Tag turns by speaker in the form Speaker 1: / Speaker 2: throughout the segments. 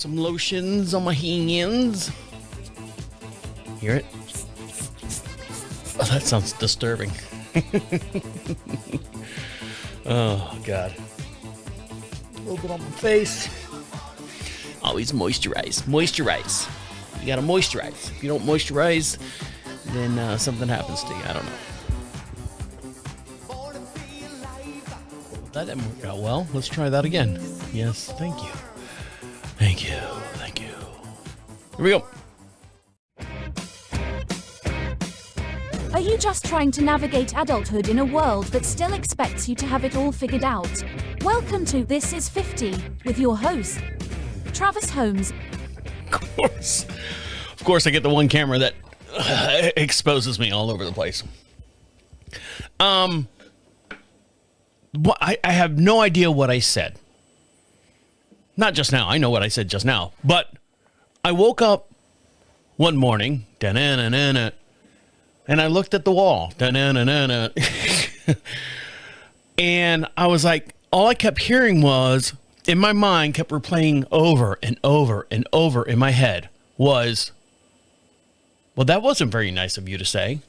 Speaker 1: Some lotions on my hands. Hear it? Oh, that sounds disturbing. Oh, God. A little bit on my face. Always moisturize. Moisturize. You gotta moisturize. If you don't moisturize, then something happens to you. I don't know. That didn't work out well. Let's try that again. Yes, thank you. Thank you. Thank you. Here we go.
Speaker 2: Are you just trying to navigate adulthood in a world that still expects you to have it all figured out? Welcome to This is 50 with your host, Travis Holmes.
Speaker 1: Of course, I get the one camera that exposes me all over the place. I have no idea what I said. Not just now. I know what I said just now. But I woke up one morning, and I looked at the wall. And I was like, all I kept hearing was, in my mind, kept replaying over and over and over in my head was, well, that wasn't very nice of you to say.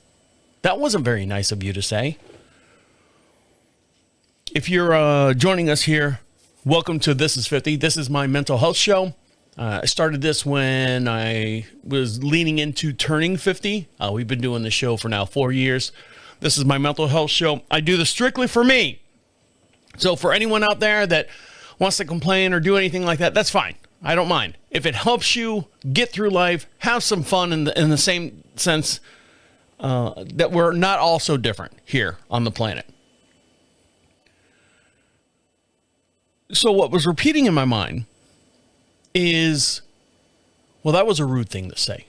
Speaker 1: That wasn't very nice of you to say. If you're joining us here, welcome to This is 50. This is my mental health show. I started this when I was leaning into turning 50. We've been doing this show for now 4 years. This is my mental health show. I do this strictly for me. So for anyone out there that wants to complain or do anything like that, that's fine. I don't mind. If it helps you get through life, have some fun in the same sense that we're not all so different here on the planet. So what was repeating in my mind is, well, that was a rude thing to say.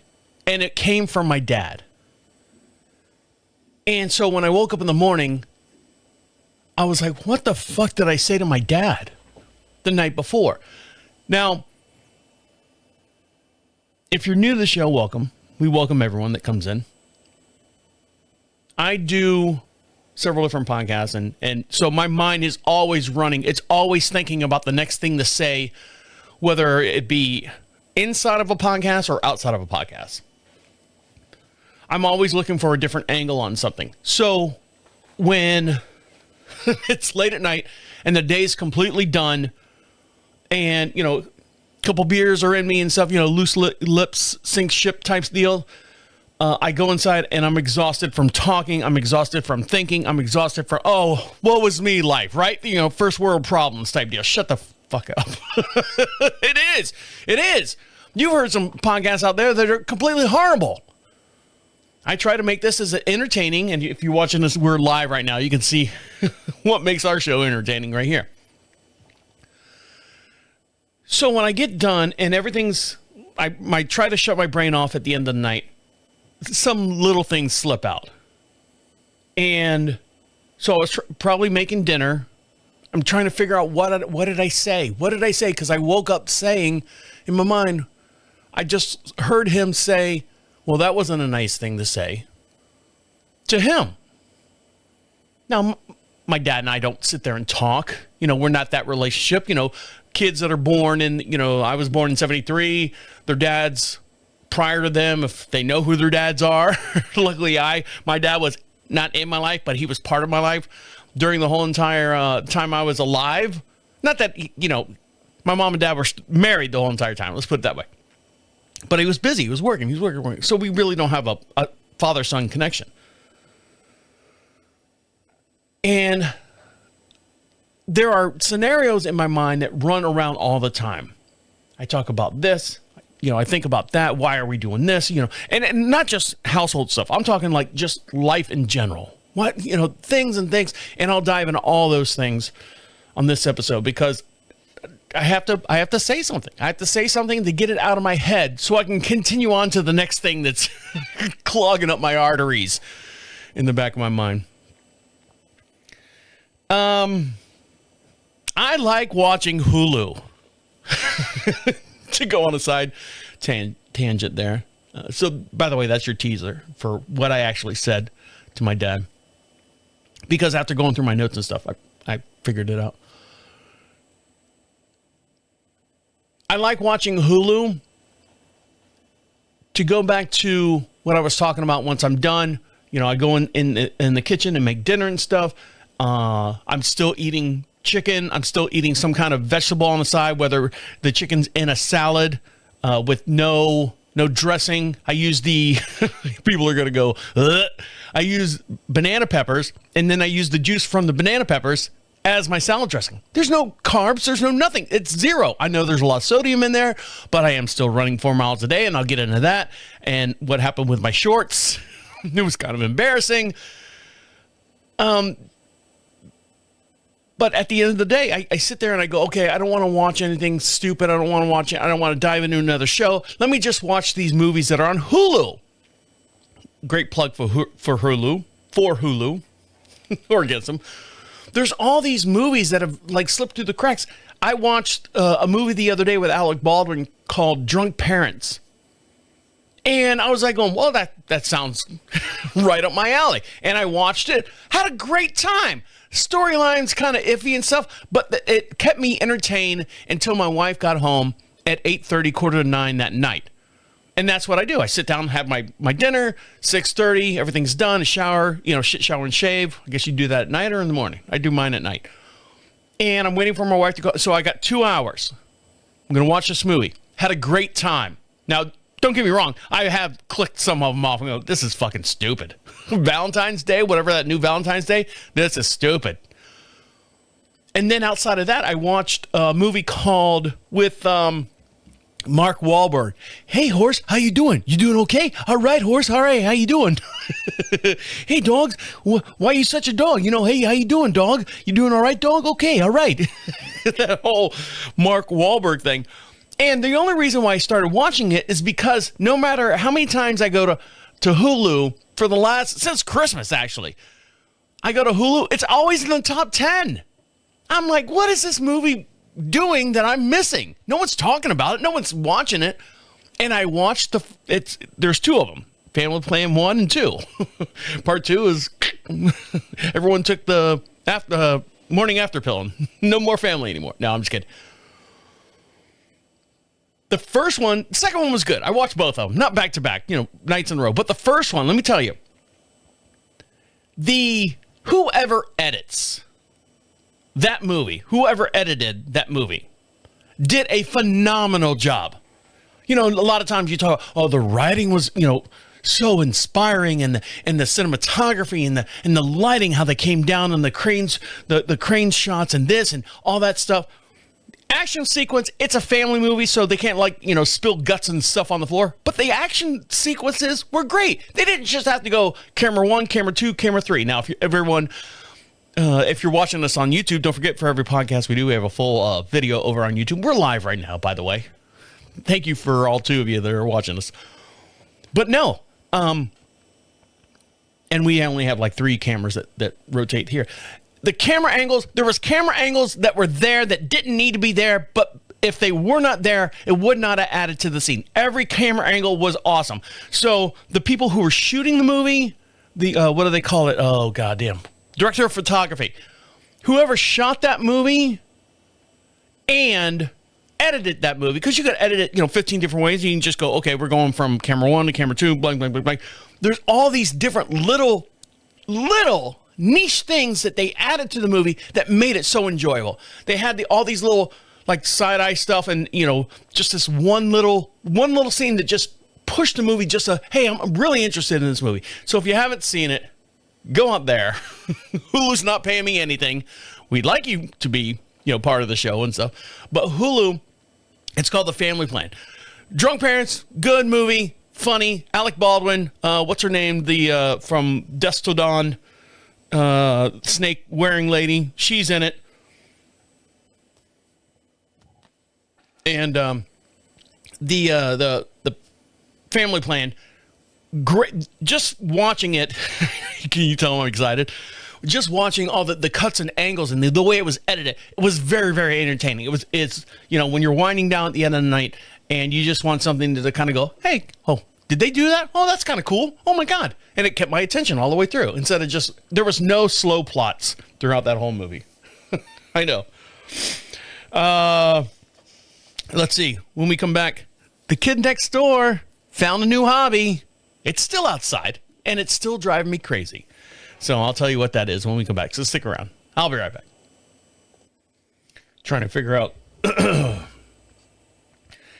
Speaker 1: And it came from my dad. And so when I woke up in the morning, I was like, what the fuck did I say to my dad the night before? Now, if you're new to the show, welcome. We welcome everyone that comes in. I do several different podcasts, and so my mind is always running. It's always thinking about the next thing to say, whether it be inside of a podcast or outside of a podcast. I'm always looking for a different angle on something. So when it's late at night and the day's completely done and, a couple beers are in me and stuff, loose lips sink ship type deal, I go inside and I'm exhausted from talking. I'm exhausted from thinking. I'm exhausted from, what was me life, right? First world problems type deal. Shut the fuck up. It is. It is. You've heard some podcasts out there that are completely horrible. I try to make this as entertaining. And if you're watching this, we're live right now. You can see what makes our show entertaining right here. So when I get done and I try to shut my brain off at the end of the night, some little things slip out. And so I was probably making dinner. I'm trying to figure out what did I say? What did I say? Because I woke up saying in my mind, I just heard him say, well, that wasn't a nice thing to say to him. Now, my dad and I don't sit there and talk. We're not that relationship. Kids that are born in, I was born in 73, their dads prior to them, if they know who their dads are. Luckily, my dad was not in my life, but he was part of my life during the whole entire time I was alive. Not that, my mom and dad were married the whole entire time. Let's put it that way. But he was busy. He was working. So we really don't have a father-son connection. And there are scenarios in my mind that run around all the time. I talk about this. I think about that. Why are we doing this? And not just household stuff. I'm talking like just life in general. What, things. And I'll dive into all those things on this episode because I have to say something. I have to say something to get it out of my head so I can continue on to the next thing that's clogging up my arteries in the back of my mind. I like watching Hulu. To go on a side tangent there. So, by the way, that's your teaser for what I actually said to my dad. Because after going through my notes and stuff, I figured it out. I like watching Hulu. To go back to what I was talking about, once I'm done, I go in the kitchen and make dinner and stuff. I'm still eating chicken. I'm still eating some kind of vegetable on the side, whether the chicken's in a salad with no dressing. I use people are going to go, ugh. I use banana peppers, and then I use the juice from the banana peppers as my salad dressing. There's no carbs. There's no nothing. It's zero. I know there's a lot of sodium in there, but I am still running 4 miles a day, and I'll get into that. And what happened with my shorts, it was kind of embarrassing. But at the end of the day, I sit there and I go, okay, I don't want to watch anything stupid. I don't want to dive into another show. Let me just watch these movies that are on Hulu. Great plug for Hulu, or against them. There's all these movies that have slipped through the cracks. I watched a movie the other day with Alec Baldwin called Drunk Parents. And I was going, well, that sounds right up my alley. And I watched it, had a great time. Storyline's kind of iffy and stuff, but it kept me entertained until my wife got home at 8:30, 8:45 that night. And that's what I do. I sit down, have my dinner, 6:30, everything's done, a shower, shower and shave. I guess you do that at night or in the morning. I do mine at night. And I'm waiting for my wife to go. So I got 2 hours. I'm going to watch this movie. Had a great time. Now, don't get me wrong. I have clicked some of them off and go, this is fucking stupid. Valentine's Day, whatever that new Valentine's Day, this is stupid. And then outside of that, I watched a movie called with Mark Wahlberg. Hey, horse, how you doing? You doing okay? All right, horse. All right, how you doing? Hey, dogs, why are you such a dog? Hey, how you doing, dog? You doing all right, dog? Okay, all right. That whole Mark Wahlberg thing. And the only reason why I started watching it is because no matter how many times I go to Hulu since Christmas, actually, I go to Hulu, it's always in the top 10. I'm like, what is this movie doing that I'm missing? No one's talking about it. No one's watching it. And I watched there's 2 of them. Family Plan 1 and 2. Part 2 is everyone took the morning after pill. No more family anymore. No, I'm just kidding. The second one was good. I watched both of them, not back to back, nights in a row. But the first one, let me tell you, whoever edits that movie, whoever edited that movie, did a phenomenal job. A lot of times you talk, the writing was, so inspiring, and the cinematography and the lighting, how they came down on the cranes, the crane shots and this and all that stuff. Action sequence, it's a family movie, so they can't spill guts and stuff on the floor. But the action sequences were great. They didn't just have to go camera 1, camera 2, camera 3. Now, if you're watching us on YouTube, don't forget, for every podcast we do, we have a full video over on YouTube. We're live right now, by the way. Thank you for all 2 of you that are watching us. But no, and we only have 3 cameras that rotate here. The camera angles, there was camera angles that were there that didn't need to be there, but if they were not there, it would not have added to the scene. Every camera angle was awesome. So the people who were shooting the movie, what do they call it? Oh, goddamn. Director of photography. Whoever shot that movie and edited that movie, because you could edit it, 15 different ways. You can just go, okay, we're going from camera 1 to camera 2, blank, blank, blank, blank. There's all these different little niche things that they added to the movie that made it so enjoyable. They had all these little side eye stuff, and just this one little scene that just pushed the movie. Hey, I'm really interested in this movie. So if you haven't seen it, go up there. Hulu's not paying me anything. We'd like you to be part of the show and stuff, but Hulu, it's called The Family Plan. Drunk Parents, good movie. Funny. Alec Baldwin, what's her name? The from Dusk Till Dawn, snake wearing lady. She's in it. And the Family Plan, great. Just watching it, can you tell I'm excited? Just watching all the cuts and angles and the way it was edited, it was very, very entertaining. It's when you're winding down at the end of the night and you just want something to kind of go, hey, oh, did they do that? Oh, that's kind of cool. Oh my God. And it kept my attention all the way through, instead of there was no slow plots throughout that whole movie. I know. let's see. When we come back, the kid next door found a new hobby. It's still outside, and it's still driving me crazy. So I'll tell you what that is when we come back. So stick around. I'll be right back. Trying to figure out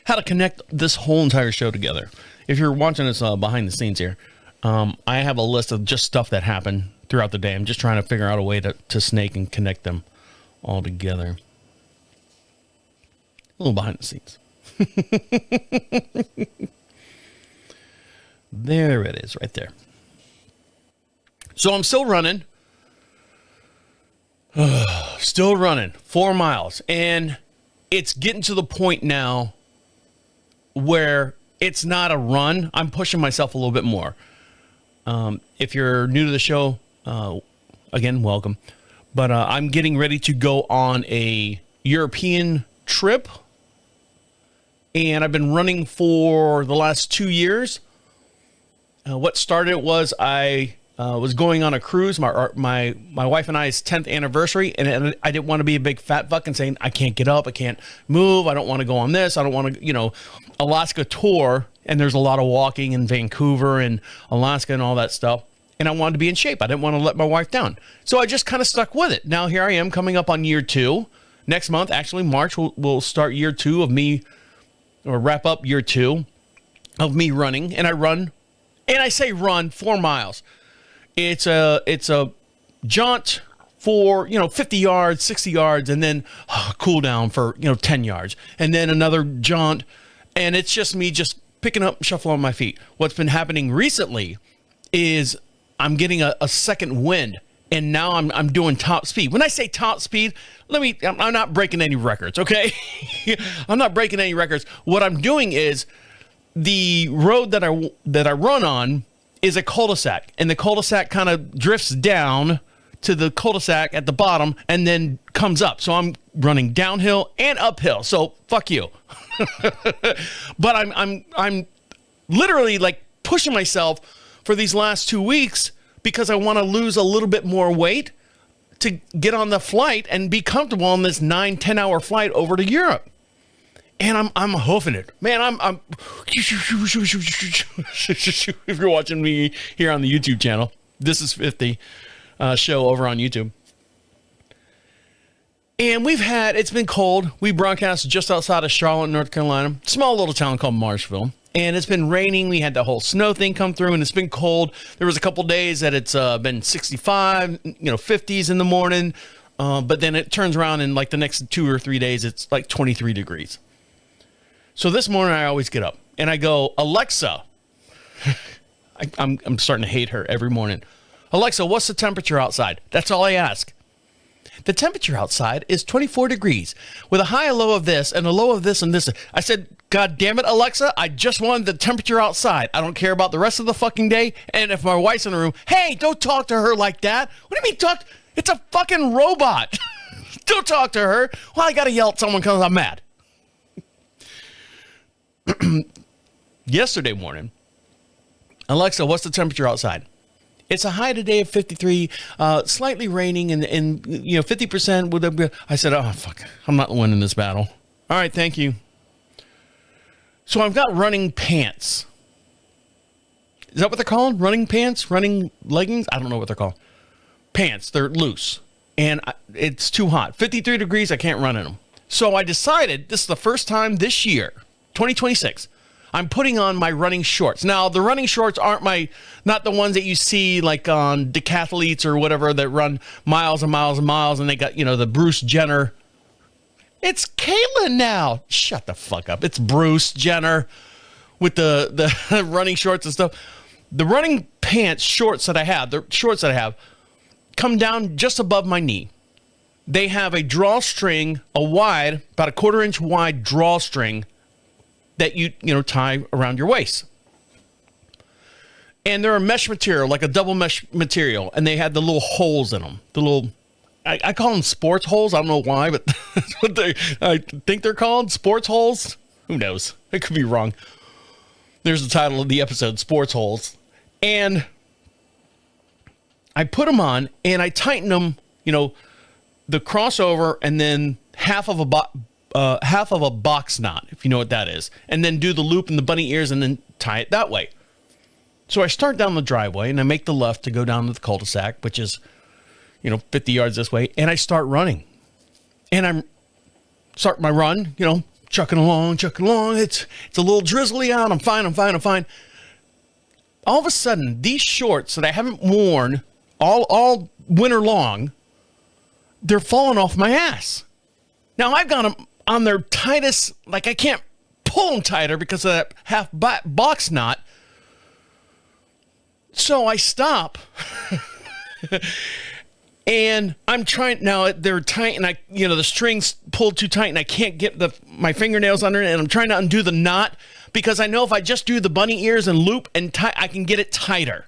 Speaker 1: how to connect this whole entire show together. If you're watching us behind the scenes here, I have a list of just stuff that happened throughout the day. I'm just trying to figure out a way to snake and connect them all together. A little behind the scenes. There it is, right there. So I'm still running. Still running 4 miles. And it's getting to the point now where it's not a run. I'm pushing myself a little bit more. If you're new to the show, again, welcome. But I'm getting ready to go on a European trip. And I've been running for the last 2 years. What started it was I was going on a cruise, my wife and I's 10th anniversary, and I didn't want to be a big fat fuck and saying, I can't get up, I can't move, I don't want to go on this, I don't want to, Alaska tour, and there's a lot of walking in Vancouver and Alaska and all that stuff, and I wanted to be in shape. I didn't want to let my wife down. So I just kind of stuck with it. Now here I am coming up on year 2. Next month, actually March, we'll start year 2 of me, or wrap up year 2 of me running, and I run, and I say run 4 miles. It's a jaunt for, 50 yards, 60 yards, and then cool down for, 10 yards, and then another jaunt. And it's just me just picking up and shuffling on my feet. What's been happening recently is I'm getting a second wind, and now I'm doing top speed. When I say top speed, I'm not breaking any records, okay? I'm not breaking any records. What I'm doing is the road that I run on is a cul-de-sac, and the cul-de-sac kind of drifts down to the cul-de-sac at the bottom and then comes up. So I'm running downhill and uphill. So fuck you. But I'm literally like pushing myself for these last 2 weeks because I want to lose a little bit more weight to get on the flight and be comfortable on this 9-10 hour flight over to Europe. And I'm hoofing it, man. I'm if you're watching me here on the YouTube channel, this is 50 show over on YouTube. And it's been cold. We broadcast just outside of Charlotte, North Carolina, small little town called Marshville. And it's been raining. We had the whole snow thing come through, and it's been cold. There was a couple days that it's been 65, 50s in the morning. But then it turns around and like the next 2 or 3 days, it's like 23 degrees. So this morning I always get up and I go, Alexa, I'm starting to hate her every morning. Alexa, what's the temperature outside? That's all I ask. The temperature outside is 24 degrees with a high and low of this and a low of this and this. I said, God damn it, Alexa, I just wanted the temperature outside. I don't care about the rest of the fucking day. And if my wife's in the room, hey, don't talk to her like that. What do you mean talk? It's a fucking robot. Don't talk to her. Well, I got to yell at someone because I'm mad. Yesterday morning, Alexa, what's the temperature outside? It's a high today of 53, slightly raining, and 50%. I said, oh, fuck, I'm not winning this battle. All right, thank you. So I've got running pants. Is that what they're called? Running pants? Running leggings? I don't know what they're called. Pants, they're loose, and it's too hot. 53 degrees, I can't run in them. So I decided, this is the first time this year, 2026, I'm putting on my running shorts. Now, the running shorts aren't not the ones that you see like on decathletes or whatever that run miles and miles and miles, and they got, the Bruce Jenner. It's Caitlyn now. Shut the fuck up. It's Bruce Jenner with the running shorts and stuff. The running pants shorts that I have, the shorts that I have, come down just above my knee. They have a drawstring, about a 1/4 inch wide drawstring that you tie around your waist. And they're a mesh material, like a double mesh material, and they had the little holes in them. The little, I call them sports holes. I don't know why, but that's what I think they're called, sports holes. Who knows? I could be wrong. There's the title of the episode, Sports Holes. And I put them on, and I tighten them, the crossover, and then half of half of a box knot, if you know what that is, and then do the loop in the bunny ears and then tie it that way. So I start down the driveway and I make the left to go down to the cul-de-sac, which is, 50 yards this way. And I start running and I'm start my run, chucking along. It's a little drizzly out. I'm fine. All of a sudden, these shorts that I haven't worn all winter long, they're falling off my ass. Now I've got them on their tightest, like I can't pull them tighter because of that half box knot. So I stop and I'm trying now, they're tight and the string's pulled too tight and I can't get my fingernails under it, and I'm trying to undo the knot because I know if I just do the bunny ears and loop and tie, I can get it tighter.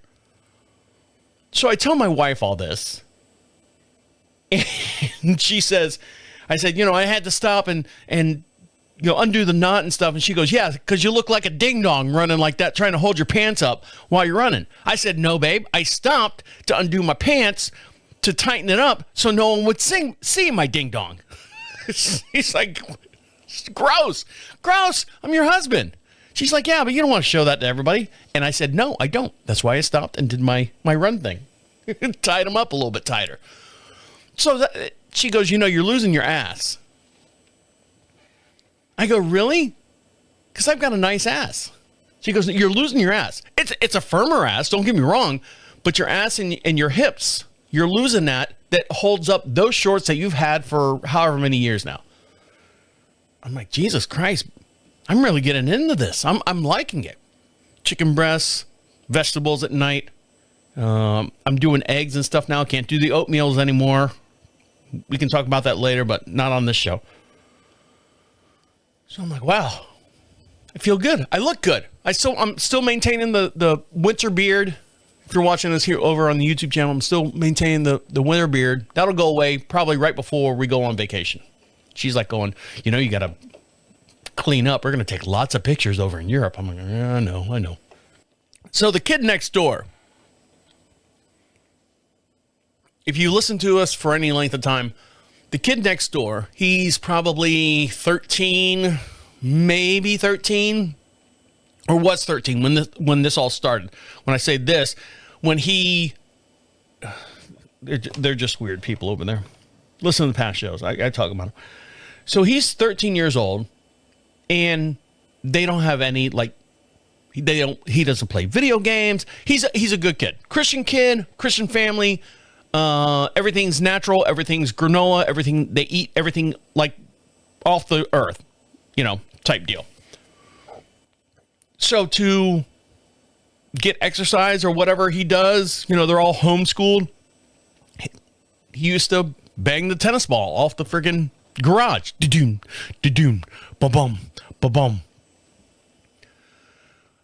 Speaker 1: So I tell my wife all this and she says, I said, I had to stop and undo the knot and stuff. And she goes, yeah, because you look like a ding-dong running like that, trying to hold your pants up while you're running. I said, no, babe. I stopped to undo my pants to tighten it up so no one would see my ding-dong. He's like, gross. I'm your husband. She's like, yeah, but you don't want to show that to everybody. And I said, no, I don't. That's why I stopped and did my run thing. Tied them up a little bit tighter. So she goes, you're losing your ass. I go, really? Because I've got a nice ass. She goes, you're losing your ass. It's a firmer ass, don't get me wrong, but your ass and your hips, you're losing that holds up those shorts that you've had for however many years now. I'm like, Jesus Christ, I'm really getting into this. I'm liking it. Chicken breasts, vegetables at night. I'm doing eggs and stuff now. Can't do the oatmeals anymore. We can talk about that later, but not on this show. So I'm like, wow, I feel good. I look good. I'm still maintaining the winter beard. If you're watching this here over on the YouTube channel, I'm still maintaining the winter beard. That'll go away probably right before we go on vacation. She's like going, you got to clean up. We're going to take lots of pictures over in Europe. I'm like, yeah, I know. So the kid next door, if you listen to us for any length of time, the kid next door, he's probably 13, maybe 13, or was 13 when this all started. When I say this, when they're just weird people over there. Listen to the past shows. I talk about them. So he's 13 years old, and they don't have any, he doesn't play video games. He's a good kid. Christian family. Everything's natural, everything's granola, everything they eat, everything like off the earth, type deal. So to get exercise or whatever he does, they're all homeschooled. He used to bang the tennis ball off the friggin' garage. Da-doom, da-doom, ba-bum, ba-bum.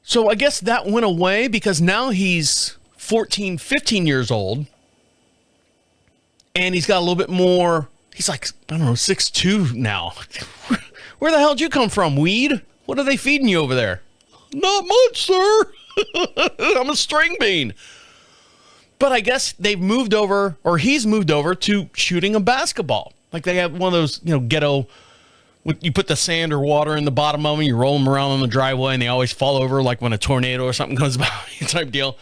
Speaker 1: So I guess that went away because now he's 14, 15 years old. And he's got a little bit more, he's like, I don't know, 6'2" now. Where the hell did you come from, weed? What are they feeding you over there? Not much, sir. I'm a string bean. But I guess they've moved over, or he's moved over to shooting a basketball. Like they have one of those, ghetto, you put the sand or water in the bottom of them, you roll them around on the driveway, and they always fall over like when a tornado or something comes by, type deal.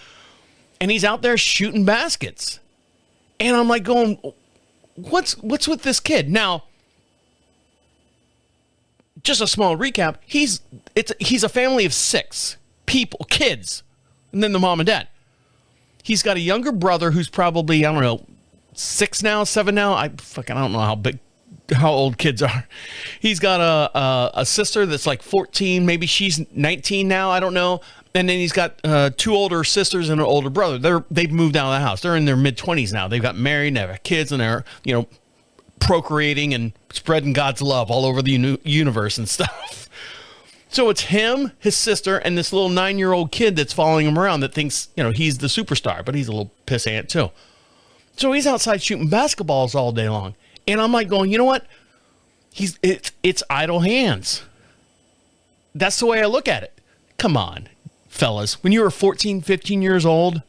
Speaker 1: And he's out there shooting baskets. And I'm like going, what's with this kid? Now, just a small recap. He's a family of 6 people, kids, and then the mom and dad. He's got a younger brother who's probably, I don't know, 6 now, 7 now. I don't know how old kids are. He's got a sister that's like 14, maybe she's 19 now. I don't know. And then he's got 2 older sisters and an older brother. They've moved out of the house. They're in their mid-20s now. They've got married and they have kids, and they're, procreating and spreading God's love all over the universe and stuff. So it's him, his sister, and this little 9-year-old kid that's following him around that thinks, he's the superstar, but he's a little pissant too. So he's outside shooting basketballs all day long. And I'm like going, you know what? It's idle hands. That's the way I look at it. Come on, fellas. When you were 14, 15 years old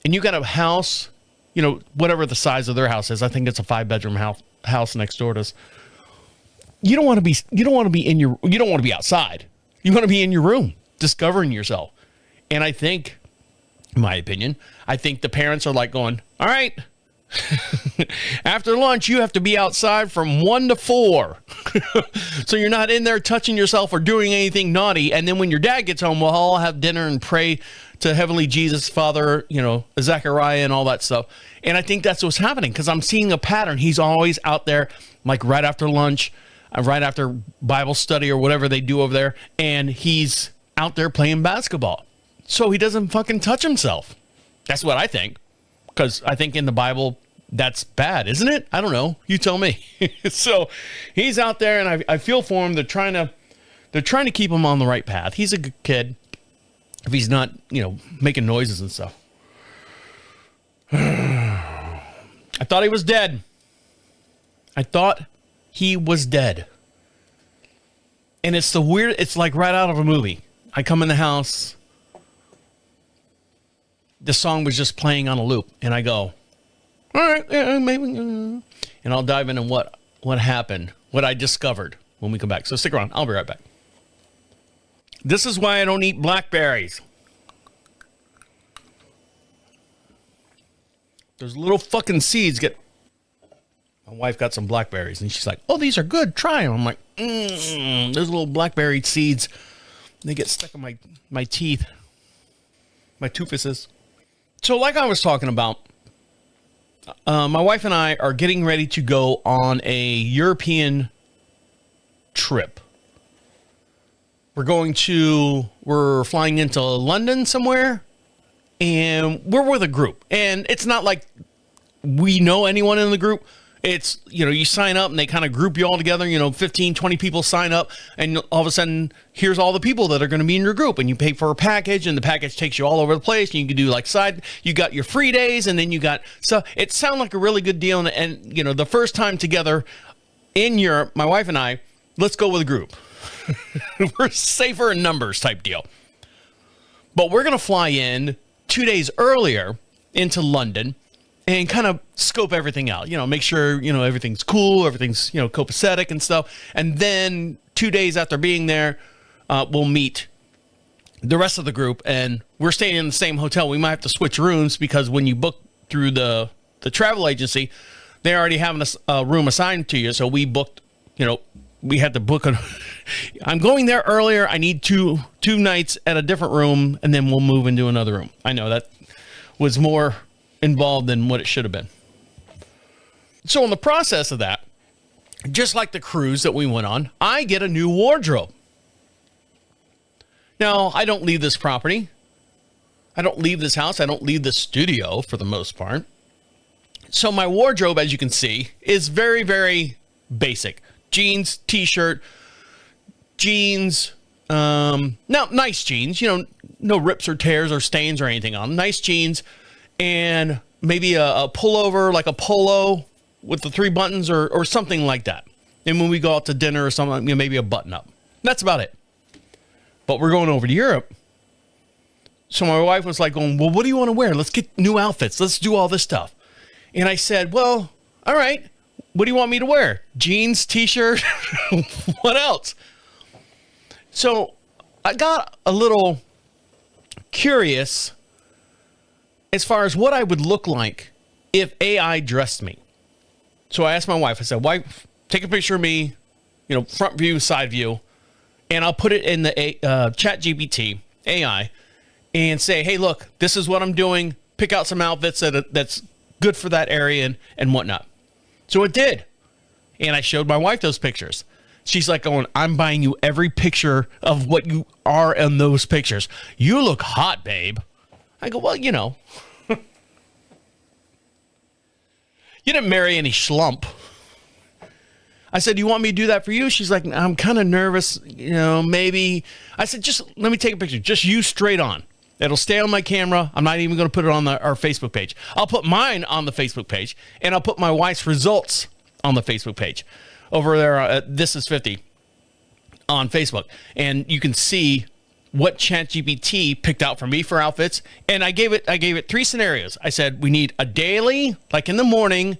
Speaker 1: and you got a house, whatever the size of their house is, I think it's a 5-bedroom house next door to us. you don't want to be outside. You want to be in your room, discovering yourself. And I think, in my opinion, I think the parents are like going, all right, after lunch, you have to be outside from 1 to 4. So you're not in there touching yourself or doing anything naughty. And then when your dad gets home, we'll all have dinner and pray to Heavenly Jesus, Father, Zechariah and all that stuff. And I think that's what's happening because I'm seeing a pattern. He's always out there, like right after lunch, right after Bible study or whatever they do over there. And he's out there playing basketball. So he doesn't fucking touch himself. That's what I think. Because I think in the Bible, that's bad, isn't it? I don't know. You tell me. So he's out there, and I feel for him. They're trying to keep him on the right path. He's a good kid. If he's not, making noises and stuff. I thought he was dead. And it's like right out of a movie. I come in the house. The song was just playing on a loop, and I go, all right, maybe, and I'll dive into what happened, what I discovered when we come back. So stick around. I'll be right back. This is why I don't eat blackberries. Those little fucking seeds my wife got some blackberries, and she's like, oh, these are good. Try them. I'm like, those little blackberry seeds, they get stuck in my teeth, my toofuses. So like I was talking about, my wife and I are getting ready to go on a European trip. We're flying into London somewhere, and we're with a group. And it's not like we know anyone in the group. It's, you sign up and they kind of group you all together, 15, 20 people sign up, and all of a sudden, here's all the people that are going to be in your group, and you pay for a package, and the package takes you all over the place, and you can do you got your free days, and then so it sounded like a really good deal, and the first time together in Europe, my wife and I, let's go with a group. We're safer in numbers type deal. But we're going to fly in 2 days earlier into London, and kind of scope everything out, make sure, everything's cool, everything's, copacetic and stuff. And then 2 days after being there, we'll meet the rest of the group, and we're staying in the same hotel. We might have to switch rooms because when you book through the travel agency, they already have a room assigned to you. So we booked, we had to book I'm going there earlier. I need two nights at a different room, and then we'll move into another room. I know that was more involved than what it should have been. So in the process of that, just like the cruise that we went on, I get a new wardrobe. Now, I don't leave this property. I don't leave this house. I don't leave the studio for the most part. So my wardrobe, as you can see, is very, very basic. Jeans, t-shirt, jeans, nice jeans, no rips or tears or stains or anything on them. Nice jeans. And maybe a pullover, like a polo with the 3 buttons or something like that. And when we go out to dinner or something, maybe a button up. That's about it. But we're going over to Europe. So my wife was like going, well, what do you want to wear? Let's get new outfits. Let's do all this stuff. And I said, well, all right. What do you want me to wear? Jeans, t-shirt, what else? So I got a little curious as far as what I would look like if AI dressed me. So I asked my wife, I said, wife, take a picture of me, front view, side view, and I'll put it in the chat GPT AI and say, hey, look, this is what I'm doing. Pick out some outfits that's good for that area and whatnot. So it did. And I showed my wife those pictures. She's like going, I'm buying you every picture of what you are in those pictures. You look hot, babe. I go, well, you didn't marry any schlump. I said, you want me to do that for you? She's like, I'm kind of nervous, maybe. I said, just let me take a picture. Just you straight on. It'll stay on my camera. I'm not even going to put it on our Facebook page. I'll put mine on the Facebook page, and I'll put my wife's results on the Facebook page. Over there at This Is 50 on Facebook. And you can see what ChatGPT picked out for me for outfits. And I gave it 3 scenarios. I said, we need a daily, like in the morning,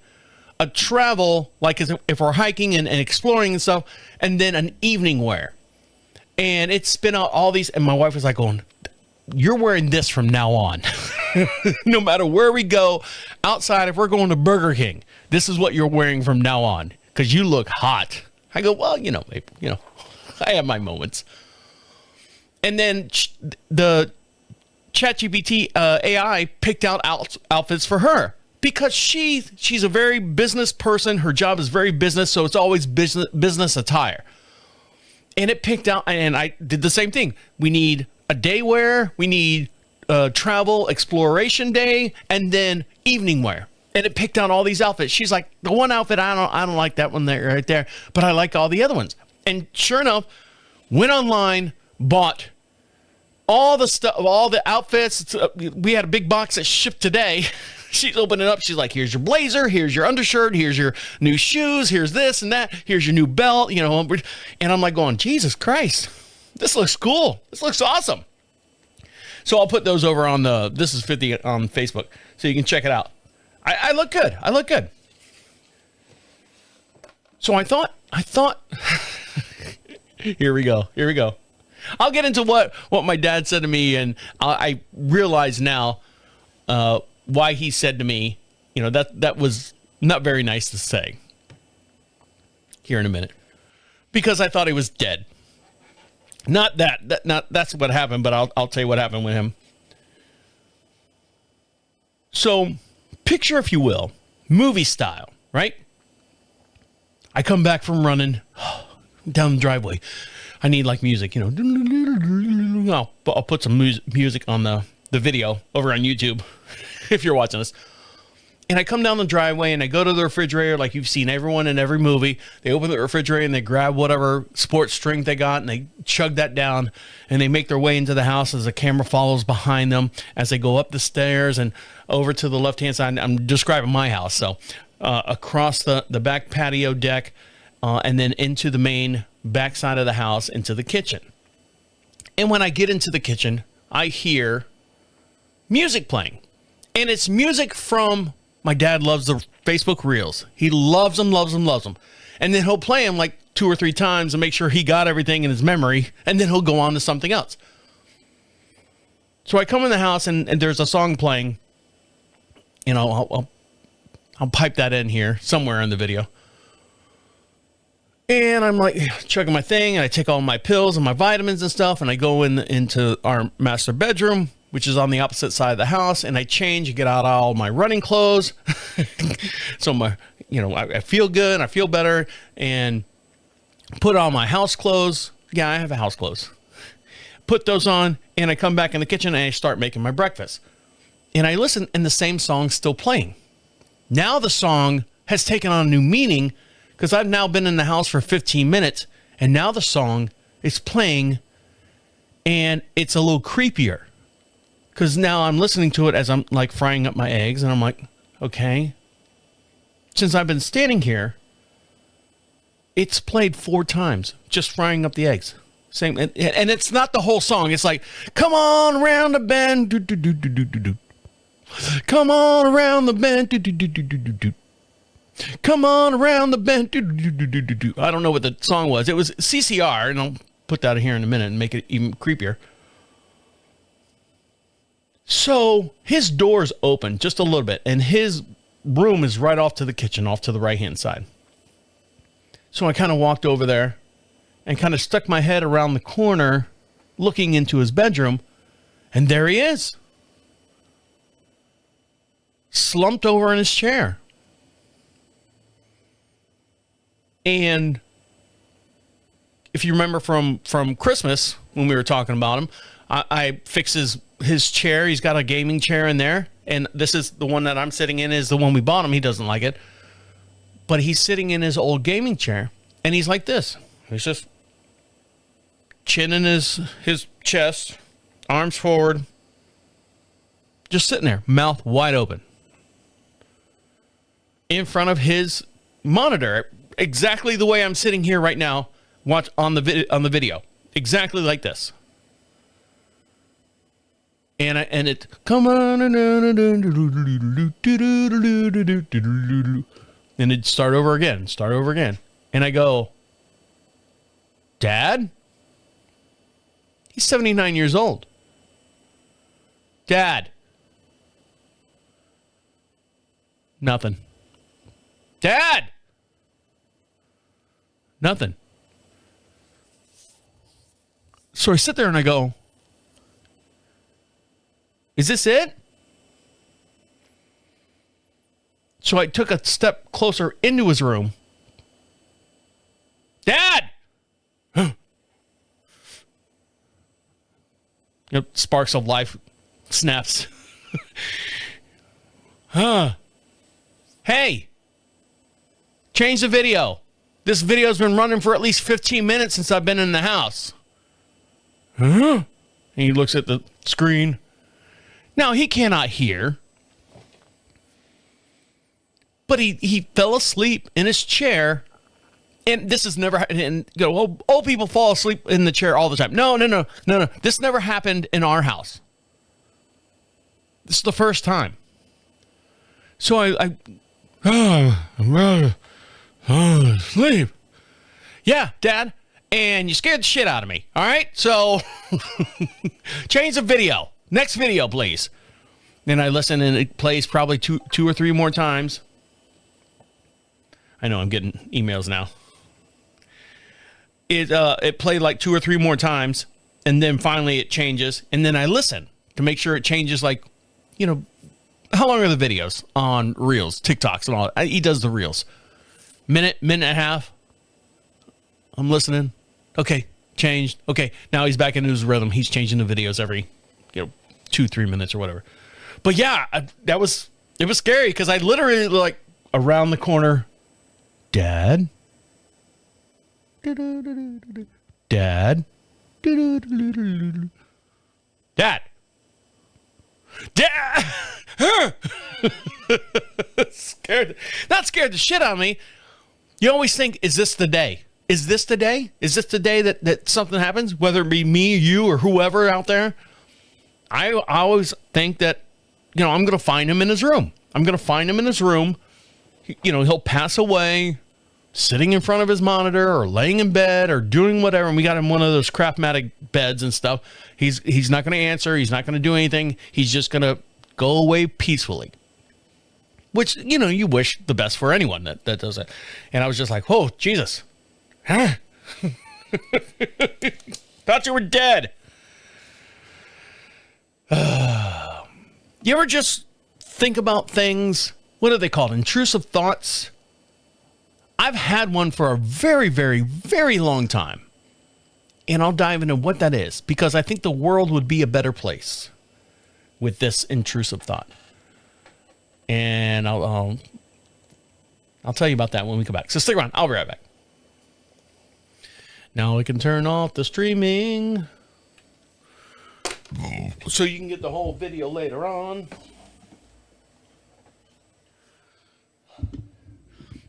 Speaker 1: a travel, like if we're hiking and exploring and stuff, and then an evening wear. And it's been all these, and my wife was like going, you're wearing this from now on. No matter where we go outside, if we're going to Burger King, this is what you're wearing from now on because you look hot. I go, well, I have my moments. And then the ChatGPT AI picked out outfits for her because she's a very business person. Her job is very business, so it's always business attire. And it picked out, and I did the same thing. We need a day wear, we need travel exploration day, and then evening wear. And it picked out all these outfits. She's like, the one outfit I don't like that one there right there, but I like all the other ones. And sure enough, went online, bought all the stuff, all the outfits. We had a big box that shipped today. She's opening it up. She's like, here's your blazer, here's your undershirt, here's your new shoes, here's this and that, here's your new belt, and I'm like going, Jesus Christ, this looks cool. This looks awesome. So I'll put those over on This Is 50 on Facebook so you can check it out. I look good. I look good. So I thought, here we go. I'll get into what my dad said to me, and I realize now why he said to me, that was not very nice to say here in a minute, because I thought he was dead. Not that's what happened, but I'll tell you what happened with him. So picture, if you will, movie style, right? I come back from running down the driveway. I need like music, I'll put some music on the video over on YouTube if you're watching this. And I come down the driveway and I go to the refrigerator like you've seen everyone in every movie. They open the refrigerator and they grab whatever sports drink they got and they chug that down and they make their way into the house as the camera follows behind them as they go up the stairs and over to the left-hand side. I'm describing my house. So across the back patio deck and then into the main back side of the house into the kitchen. And when I get into the kitchen, I hear music playing. And it's music from... My dad loves the Facebook Reels. He loves them. And then he'll play them like 2 or 3 times and make sure he got everything in his memory. And then he'll go on to something else. So I come in the house and there's a song playing. I'll pipe that in here somewhere in the video. And I'm like chugging my thing. And I take all my pills and my vitamins and stuff. And I go into our master bedroom, which is on the opposite side of the house, and I change, get out all my running clothes. So I feel good, I feel better, and put on my house clothes. Yeah, I have a house clothes. Put those on, and I come back in the kitchen and I start making my breakfast. And I listen, and the same song's still playing. Now the song has taken on a new meaning because I've now been in the house for 15 minutes, and now the song is playing, and it's a little creepier. Because now I'm listening to it as I'm like frying up my eggs. And I'm like, okay. Since I've been standing here, it's played 4 times. Just frying up the eggs. Same. And it's not the whole song. It's like, come on around the bend. Do, do, do, do, do, do, do. Come on around the bend. Do, do, do, do, do, do, do. Come on around the bend. Do, do, do, do, do, do. I don't know what the song was. It was CCR. And I'll put that here in a minute and make it even creepier. So his door's open just a little bit, and his room is right off to the kitchen, off to the right-hand side. So I kind of walked over there and kind of stuck my head around the corner, looking into his bedroom, and there he is. Slumped over in his chair. And if you remember from Christmas, when we were talking about him, I fixed his chair. He's got a gaming chair in there. And this is the one that I'm sitting in is the one we bought him. He doesn't like it. But he's sitting in his old gaming chair. And he's like this. He's just chin in his chest, arms forward. Just sitting there, mouth wide open. In front of his monitor. Exactly the way I'm sitting here right now. Watch on the video. Exactly like this. And it come on And it'd start over again. And I go, Dad? He's 79 years old. Dad? Nothing. Dad? Nothing. So I sit there and I go, is this it? So I took a step closer into his room. Dad! Sparks of life snaps. Hey! Change the video. This video's been running for at least 15 minutes since I've been in the house. And he looks at the screen. Now, he cannot hear. But he fell asleep in his chair. And this has never happened. Old people fall asleep in the chair all the time. No. This never happened in our house. This is the first time. So I'm asleep. Yeah, Dad. And you scared the shit out of me. All right? So change the video. Next video, please. Then I listen and it plays probably two or three more times. I know I'm getting emails now. It played like 2 or 3 more times, and then finally it changes, and then I listen to make sure it changes. Like, how long are the videos on Reels, TikToks, and all that? He does the Reels. Minute and a half. I'm listening. Okay, changed. Okay, now he's back into his rhythm. He's changing the videos every 2-3 minutes or whatever. But yeah, it was scary because I literally like around the corner. Dad? Dad? Dad? Dad? Not scared the shit out of me. You always think, is this the day? Is this the day? Is this the day that something happens? Whether it be me, you, or whoever out there. I always think that, I'm going to find him in his room. He'll pass away sitting in front of his monitor or laying in bed or doing whatever. And we got him one of those Craftmatic beds and stuff. He's not going to answer. He's not going to do anything. He's just going to go away peacefully. Which, you wish the best for anyone that does that. And I was just like, oh, Jesus. Huh? Thought you were dead. You ever just think about things? What are they called? Intrusive thoughts? I've had one for a very, very, very long time. And I'll dive into what that is because I think the world would be a better place with this intrusive thought. And I'll tell you about that when we come back. So stick around. I'll be right back. Now we can turn off the streaming so you can get the whole video later on.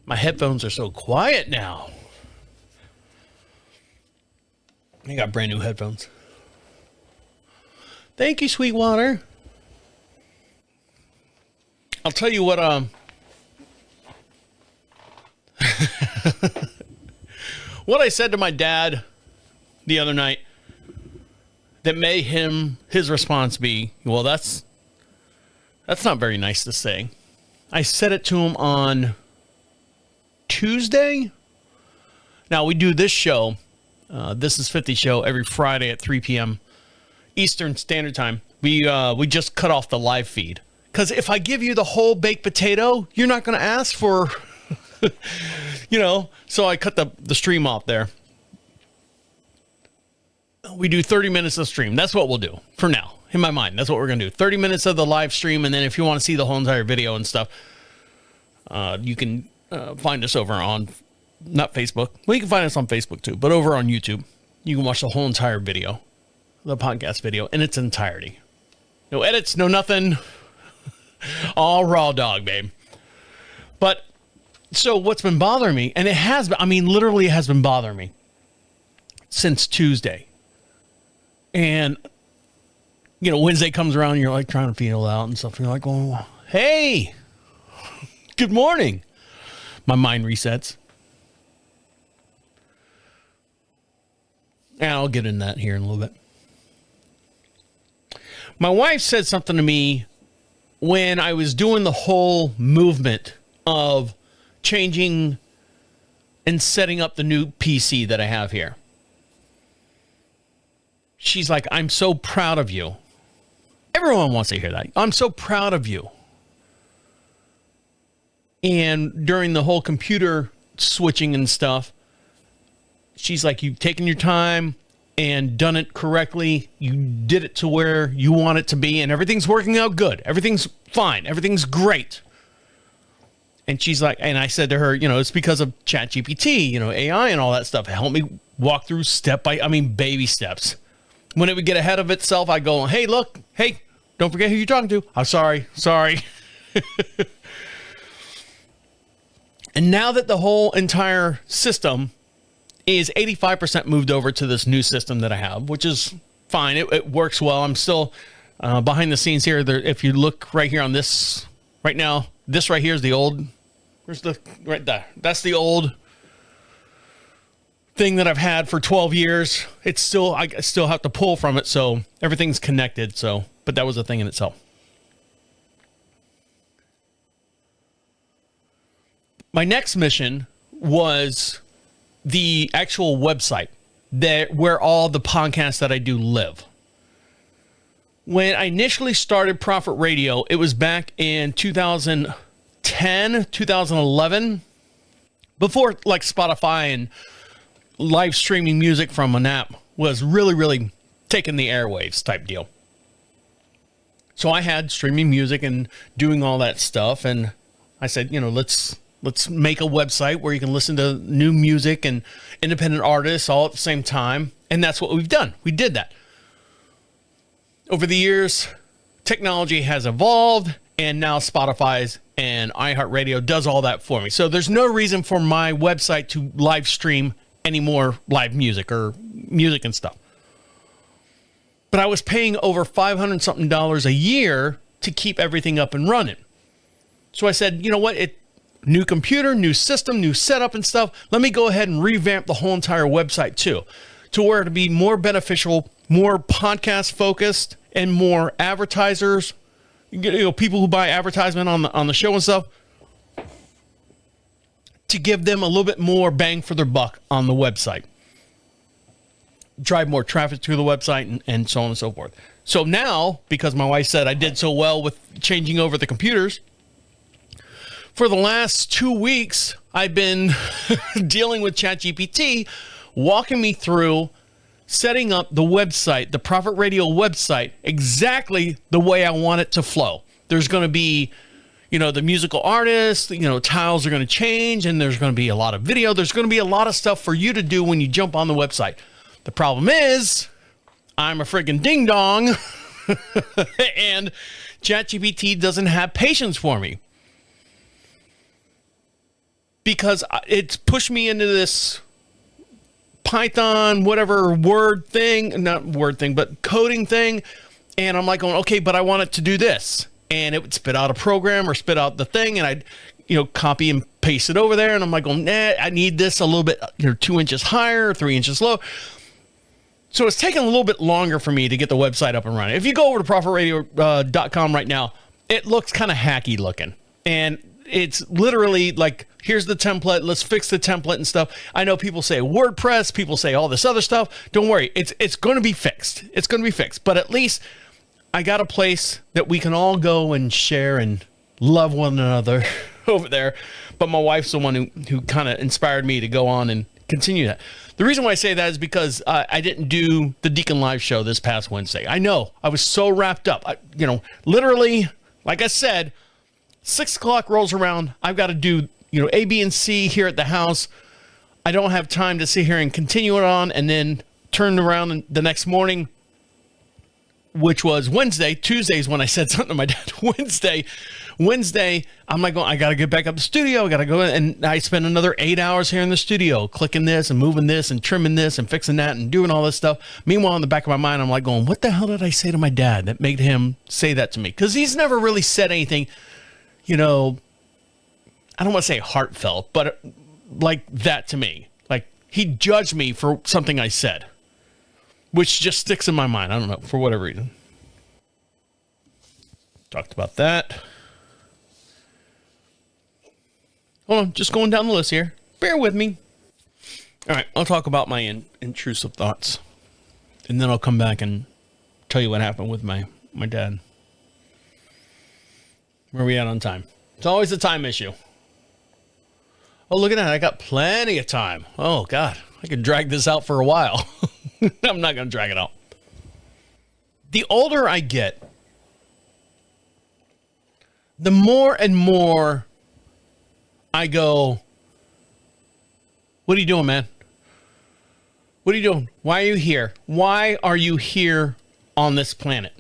Speaker 1: My headphones are so quiet now. I got brand new headphones. Thank you, Sweetwater. I'll tell you what, what I said to my dad the other night that made his response be, well, that's not very nice to say. I said it to him on Tuesday. Now we do this show, This is 50 show every Friday at 3 p.m. Eastern Standard Time. We just cut off the live feed because if I give you the whole baked potato, you're not going to ask for, So I cut the stream off there. We do 30 minutes of stream. That's what we'll do for now. In my mind, that's what we're going to do. 30 minutes of the live stream, and then if you want to see the whole entire video and stuff, you can find us over on, not Facebook. Well, you can find us on Facebook too, but over on YouTube, you can watch the whole entire video, the podcast video in its entirety. No edits, no nothing. All raw dog, babe. But, so what's been bothering me, and it has been, literally it has been bothering me since Tuesday. And, Wednesday comes around and you're like trying to feel out and stuff. You're like, oh, hey, good morning. my mind resets. And I'll get into that here in a little bit. My wife said something to me when I was doing the whole movement of changing and setting up the new PC that I have here. She's like, I'm so proud of you. Everyone wants to hear that. I'm so proud of you. And during the whole computer switching and stuff, she's like, you've taken your time and done it correctly. You did it to where you want it to be, and everything's working out good. Everything's fine. Everything's great. And she's like, and I said to her, it's because of ChatGPT, AI and all that stuff. Help me walk through baby steps. When it would get ahead of itself, I go, hey, look, hey, don't forget who you're talking to. I'm sorry. And now that the whole entire system is 85% moved over to this new system that I have, which is fine. It works well. I'm still behind the scenes here. If you look right here on this right now, this right here is the old. Where's the right there? That's the old thing that I've had for 12 years. I still have to pull from it, so everything's connected. So, but that was a thing in itself. My next mission was the actual website where all the podcasts that I do live. When I initially started Prophet Radio, it was back in 2010, 2011, before like Spotify and live streaming music from an app was really, really taking the airwaves type deal. So I had streaming music and doing all that stuff. And I said, let's make a website where you can listen to new music and independent artists all at the same time. And that's what we've done. We did that. Over the years, technology has evolved, and now Spotify's and iHeartRadio does all that for me. So there's no reason for my website to live stream any more live music or music and stuff. But I was paying over $500 something a year to keep everything up and running. So I said, you know what? New computer, new system, new setup and stuff. Let me go ahead and revamp the whole entire website too, to where to be more beneficial, more podcast focused, and more advertisers, people who buy advertisement on the show and stuff, to give them a little bit more bang for their buck on the website. Drive more traffic to the website and so on and so forth. So now, because my wife said I did so well with changing over the computers, for the last 2 weeks, I've been dealing with ChatGPT, walking me through setting up the website, the Prophet Radio website, exactly the way I want it to flow. There's going to be, the musical artists, tiles are going to change, and there's going to be a lot of video. There's going to be a lot of stuff for you to do when you jump on the website. The problem is, I'm a friggin' ding-dong, and ChatGPT doesn't have patience for me. Because it's pushed me into this Python, whatever but coding thing. And I'm like going, okay, but I want it to do this. And it would spit out a program or spit out the thing. And I'd, copy and paste it over there. And I'm like going, I need this a little bit, 2 inches higher, 3 inches low. So it's taking a little bit longer for me to get the website up and running. If you go over to prophetradio.com right now, it looks kind of hacky looking. And it's literally like, here's the template. Let's fix the template and stuff. I know people say WordPress. People say all this other stuff. Don't worry. It's going to be fixed. It's going to be fixed. But at least I got a place that we can all go and share and love one another over there. But my wife's the one who kind of inspired me to go on and continue that. The reason why I say that is because I didn't do the Deacon Live show this past Wednesday. I know. I was so wrapped up. Literally, like I said, 6 o'clock rolls around. I've got to do A, B, and C here at the house. I don't have time to sit here and continue it on and then turn around the next morning, which was Wednesday. Tuesday's when I said something to my dad. Wednesday, I'm like, I got to get back up to the studio. I got to go in, and I spend another 8 hours here in the studio, clicking this and moving this and trimming this and fixing that and doing all this stuff. Meanwhile, in the back of my mind, I'm like going, what the hell did I say to my dad that made him say that to me? Because he's never really said anything, I don't want to say heartfelt, but like that to me. Like he judged me for something I said, which just sticks in my mind. I don't know, for whatever reason. Talked about that. Hold on, just going down the list here. Bear with me. All right, I'll talk about my intrusive thoughts. And then I'll come back and tell you what happened with my dad. Where are we at on time? It's always a time issue. Oh, look at that. I got plenty of time. Oh, God. I could drag this out for a while. I'm not going to drag it out. The older I get, the more and more I go, what are you doing, man? What are you doing? Why are you here? Why are you here on this planet?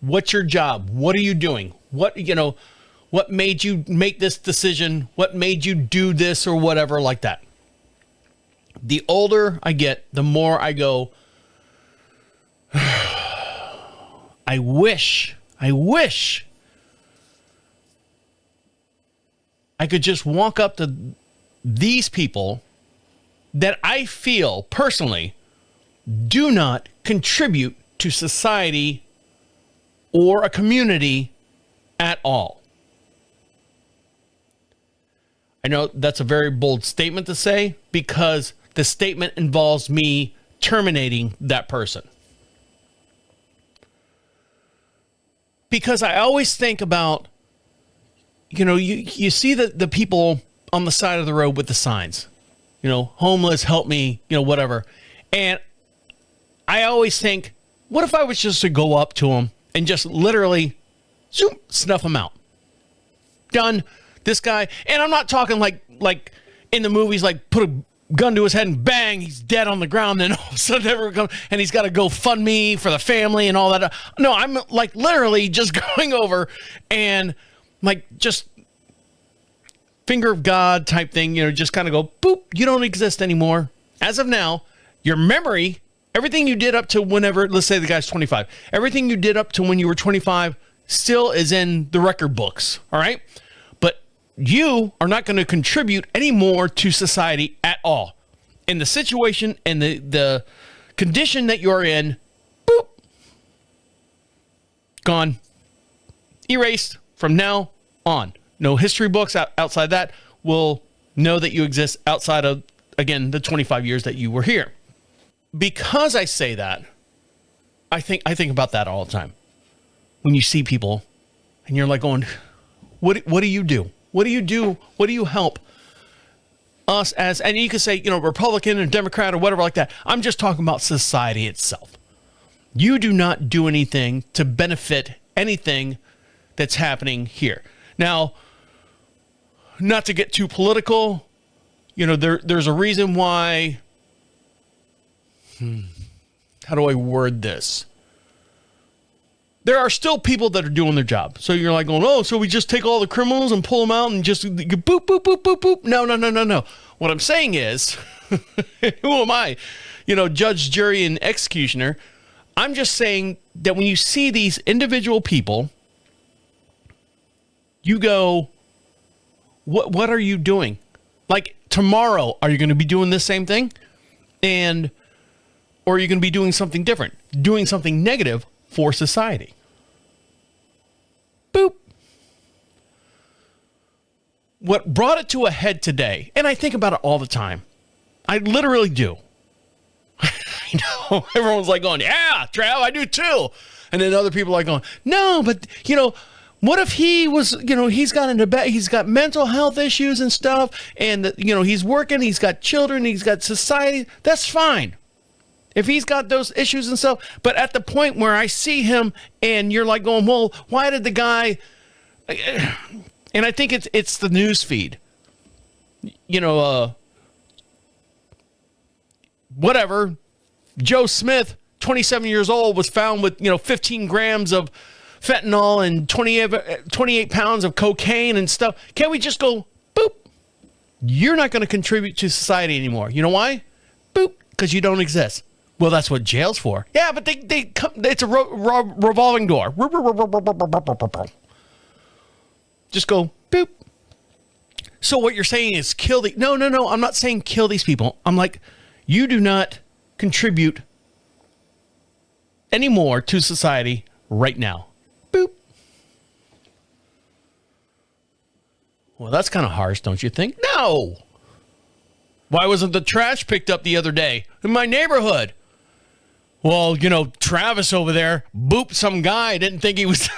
Speaker 1: What's your job? What are you doing? What made you make this decision? What made you do this or whatever like that? The older I get, the more I go, I wish I could just walk up to these people that I feel personally do not contribute to society or a community at all. I know that's a very bold statement to say because the statement involves me terminating that person. Because I always think about, you see the people on the side of the road with the signs, homeless, help me, whatever. And I always think, what if I was just to go up to them and just literally snuff them out? Done. This guy, and I'm not talking like in the movies, like put a gun to his head and bang, he's dead on the ground. Then all of a sudden, everyone comes and he's got to go fund me for the family and all that. No, I'm like literally just going over and like just finger of God type thing, just kind of go boop. You don't exist anymore. As of now, your memory, everything you did up to whenever, let's say the guy's 25, everything you did up to when you were 25 still is in the record books. All right. You are not going to contribute anymore to society at all. In the situation and the condition that you're in, boop, gone, erased from now on. No history books outside that will know that you exist outside of, again, the 25 years that you were here. Because I say that, I think about that all the time. When you see people and you're like going, what do you do? What do you do? What do you help us as, and you could say, Republican and Democrat or whatever like that. I'm just talking about society itself. You do not do anything to benefit anything that's happening here. Now, not to get too political, there's a reason why, how do I word this? There are still people that are doing their job. So you're like going, oh, so we just take all the criminals and pull them out and just boop, boop, boop, boop, boop. No. What I'm saying is, who am I? Judge, jury, and executioner. I'm just saying that when you see these individual people, you go, what are you doing? Like tomorrow, are you going to be doing the same thing? Or are you going to be doing something different? Doing something negative for society? Boop. What brought it to a head today, and I think about it all the time. I literally do. I know everyone's like going, yeah, Trav, I do too. And then other people are like going, no, but what if he was, he's got mental health issues and stuff, and he's working, he's got children, he's got society. That's fine. If he's got those issues and stuff, but at the point where I see him and you're like going, well, why did the guy, and I think it's the news feed, whatever, Joe Smith, 27 years old, was found with, 15 grams of fentanyl and 28 pounds of cocaine and stuff. Can't we just go, boop? You're not going to contribute to society anymore. You know why? Boop, because you don't exist. Well, that's what jail's for. Yeah, but they come, it's a revolving door. Just go, boop. So what you're saying is kill the... No. I'm not saying kill these people. I'm like, you do not contribute anymore to society right now. Boop. Well, that's kind of harsh, don't you think? No. Why wasn't the trash picked up the other day in my neighborhood? Well, Travis over there booped some guy. Didn't think he was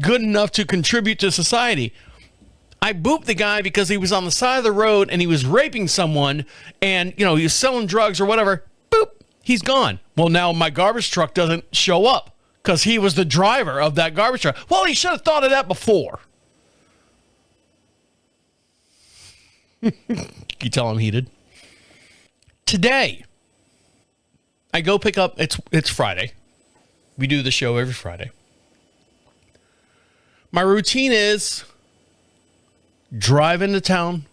Speaker 1: good enough to contribute to society. I booped the guy because he was on the side of the road and he was raping someone and, he was selling drugs or whatever. Boop, he's gone. Well, now my garbage truck doesn't show up because he was the driver of that garbage truck. Well, he should have thought of that before. You tell I'm heated. Today, I go pick up, it's Friday. We do the show every Friday. My routine is drive into town,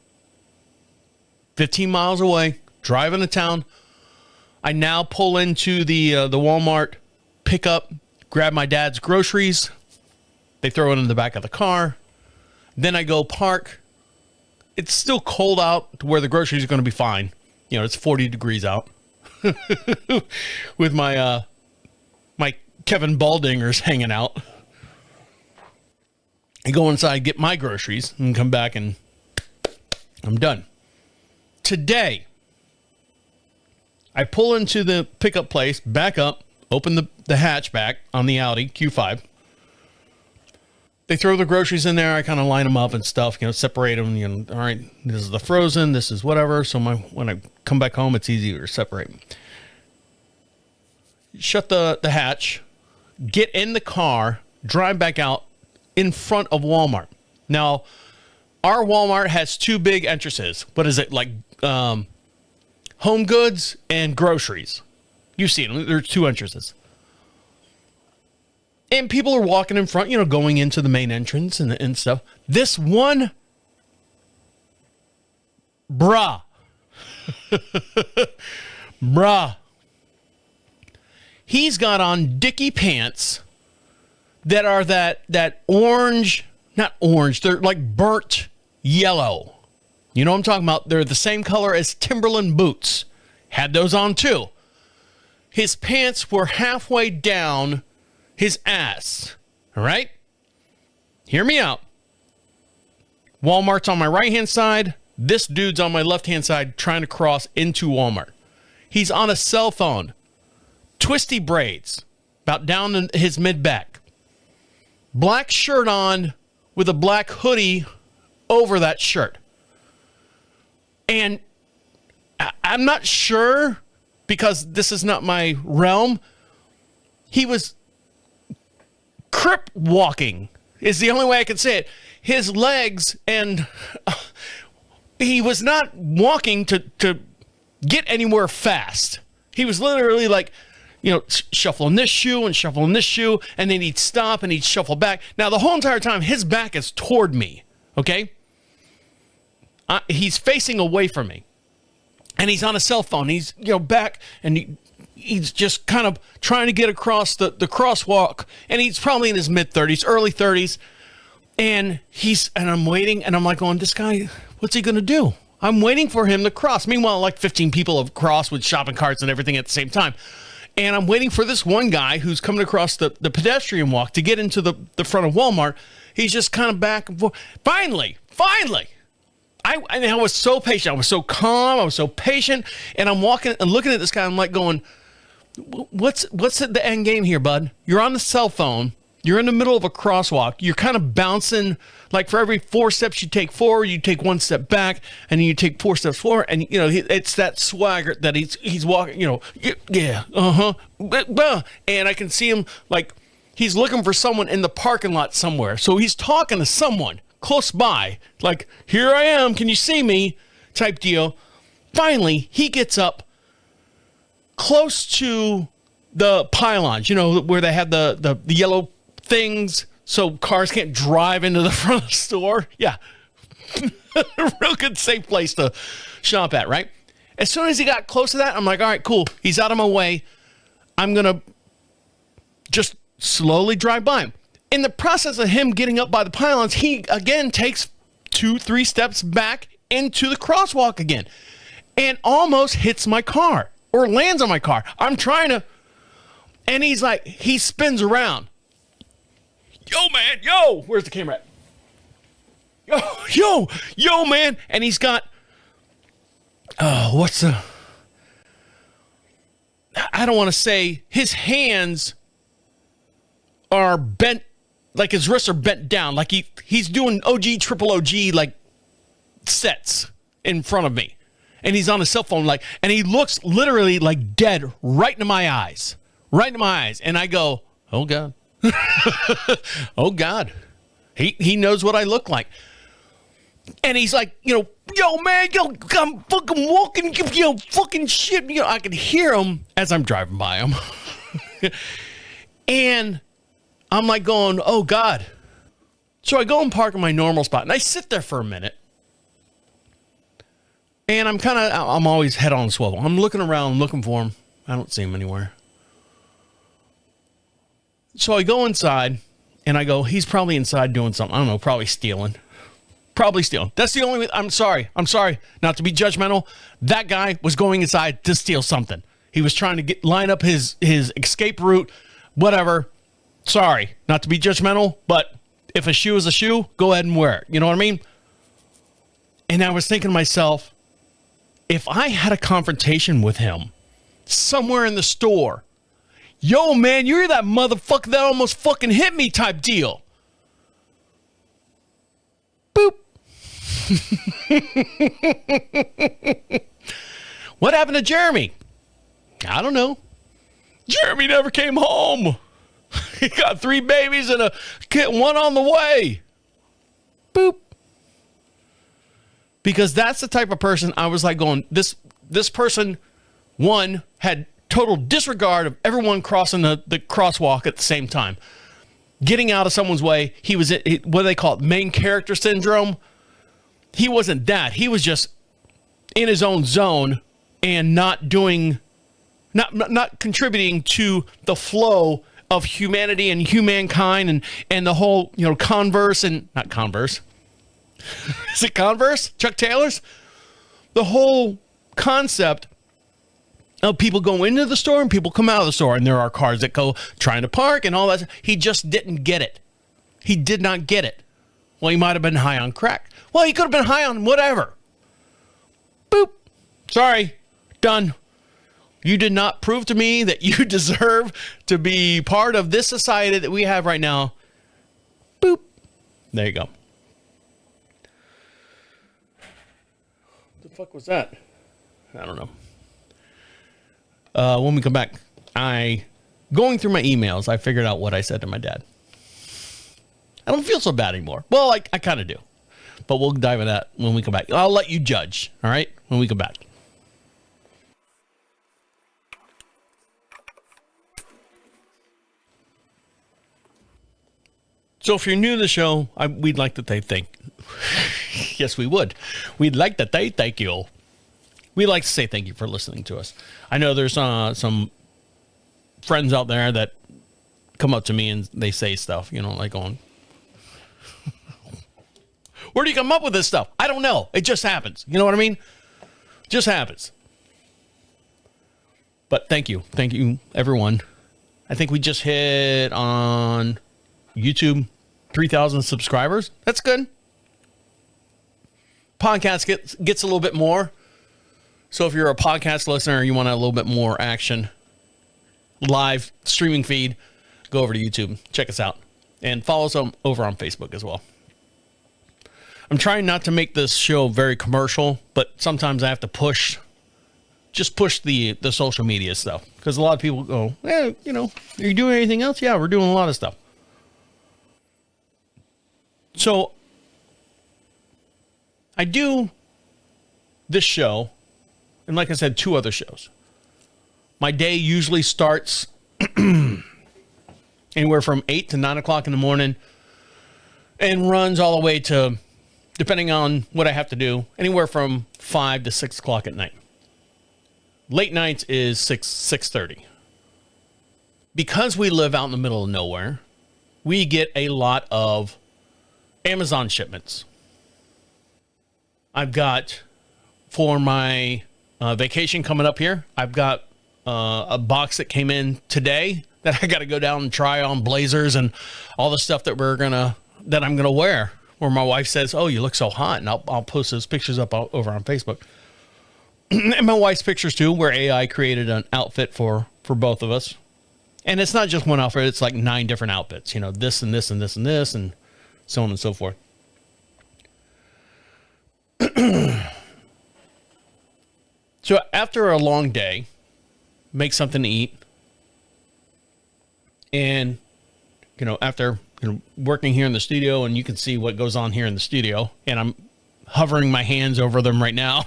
Speaker 1: 15 miles away, drive into town. I now pull into the Walmart, pick up, grab my dad's groceries. They throw it in the back of the car. Then I go park. It's still cold out to where the groceries are going to be fine. It's 40 degrees out. With my my Kevin Baldingers hanging out. I go inside, get my groceries, and come back, and I'm done. Today, I pull into the pickup place, back up, open the hatchback on the Audi Q5. They throw the groceries in there. I kind of line them up and stuff, separate them. All right, this is the frozen, this is whatever. So when I come back home, it's easier to separate. Shut the hatch, get in the car, drive back out in front of Walmart. Now, our Walmart has two big entrances. What is it, like home goods and groceries? You've seen them. There's two entrances. And people are walking in front, going into the main entrance and stuff. This one, bruh, he's got on Dickie pants that are that orange, not orange, they're like burnt yellow. You know what I'm talking about? They're the same color as Timberland boots. Had those on too. His pants were halfway down his ass. All right? Hear me out. Walmart's on my right-hand side. This dude's on my left-hand side trying to cross into Walmart. He's on a cell phone. Twisty braids, about down in his mid-back. Black shirt on with a black hoodie over that shirt. And I'm not sure, because this is not my realm, he was crip walking is the only way I can say it. His legs, and he was not walking to get anywhere fast. He was literally like, shuffling this shoe and shuffling this shoe, and then he'd stop and he'd shuffle back. Now, the whole entire time, his back is toward me, okay? He's facing away from me, and he's on a cell phone. He's, back, and he's just kind of trying to get across the crosswalk, and he's probably in his mid-30s, early 30s, and I'm waiting, and I'm like going, this guy, what's he going to do? I'm waiting for him to cross. Meanwhile, like 15 people have crossed with shopping carts and everything at the same time. And I'm waiting for this one guy who's coming across the pedestrian walk to get into the front of Walmart. He's just kind of back and forth. Finally, I was so patient. I was so calm. I was so patient. And I'm walking and looking at this guy. I'm like going, what's the end game here, bud? You're on the cell phone. You're in the middle of a crosswalk. You're kind of bouncing, like for every 4 steps you take forward, you take 1 step back, and then you take 4 steps forward. And, it's that swagger that he's walking, yeah, and I can see him like he's looking for someone in the parking lot somewhere. So he's talking to someone close by, like, here I am, can you see me, type deal. Finally, he gets up close to the pylons, where they have the yellow things so cars can't drive into the front of the store. Yeah. Real good, safe place to shop at, right? As soon as he got close to that, I'm like, all right, cool. He's out of my way. I'm going to just slowly drive by him. In the process of him getting up by the pylons, he again takes 2-3 steps back into the crosswalk again and almost hits my car or lands on my car. I'm trying to, and he's like, he spins around. Yo, man, yo, where's the camera at? Yo, man. And he's got, I don't want to say, his hands are bent, like his wrists are bent down, like he's doing triple OG, like sets in front of me. And he's on a cell phone, like, and he looks literally like dead right into my eyes. And I go, oh God. Oh God. He knows what I look like. And he's like, yo, man, I'm fucking walking, fucking shit. I can hear him as I'm driving by him. And I'm like going, oh God. So I go and park in my normal spot and I sit there for a minute. And I'm always head on swivel. I'm looking around, looking for him. I don't see him anywhere. So I go inside and I go, he's probably inside doing something. I don't know, probably stealing. That's the only way. I'm sorry. Not to be judgmental. That guy was going inside to steal something. He was trying to line up his escape route, whatever. Sorry, not to be judgmental, but if a shoe is a shoe, go ahead and wear it. You know what I mean? And I was thinking to myself, if I had a confrontation with him somewhere in the store, yo, man, you're that motherfucker that almost fucking hit me type deal. Boop. What happened to Jeremy? I don't know. Jeremy never came home. He got 3 babies and a kid, 1 on the way. Boop. Because that's the type of person I was like going, this person, one, had total disregard of everyone crossing the crosswalk at the same time. Getting out of someone's way. He was, what do they call it, main character syndrome. He wasn't that. He was just in his own zone and not contributing to the flow of humanity and humankind and the whole, Converse and not Converse. Is it Converse? Chuck Taylor's? The whole concept of people go into the store and people come out of the store, and there are cars that go trying to park and all that. He just didn't get it. He did not get it. Well, he might have been high on crack. Well, he could have been high on whatever. Boop. Sorry. Done. You did not prove to me that you deserve to be part of this society that we have right now. Boop. There you go. What the fuck was that? I don't know. When we come back, going through my emails, I figured out what I said to my dad. I don't feel so bad anymore. Well, I kind of do. But we'll dive into that when we come back. I'll let you judge, all right, when we come back. So if you're new to the show, we'd like to thank yes, we would. We'd like to thank you. We'd like to say thank you for listening to us. I know there's some friends out there that come up to me and they say stuff, like going, where do you come up with this stuff? I don't know. It just happens. You know what I mean? Just happens. But thank you. Thank you, everyone. I think we just hit on YouTube 3,000 subscribers. That's good. Podcast gets a little bit more. So if you're a podcast listener, you want a little bit more action, live streaming feed, go over to YouTube. Check us out. And follow us over on Facebook as well. I'm trying not to make this show very commercial, but sometimes I have to push the social media stuff. Because a lot of people go, are you doing anything else? Yeah, we're doing a lot of stuff. So I do this show, and like I said, 2 other shows. My day usually starts anywhere from 8 to 9 o'clock in the morning and runs all the way to, depending on what I have to do, anywhere from 5 to 6 o'clock at night. Late nights is 6:30. Because we live out in the middle of nowhere, we get a lot of Amazon shipments. I've got for my vacation coming up here, I've got a box that came in today that I got to go down and try on blazers and all the stuff that I'm gonna wear. Where my wife says, "Oh, you look so hot," and I'll post those pictures up over on Facebook. And my wife's pictures too, where AI created an outfit for both of us. And it's not just one outfit, it's like 9 different outfits, you know, this and this and this and this and so on and so forth. So after a long day, make something to eat. And, you know, after working here in the studio, and you can see what goes on here in the studio, and I'm hovering my hands over them right now.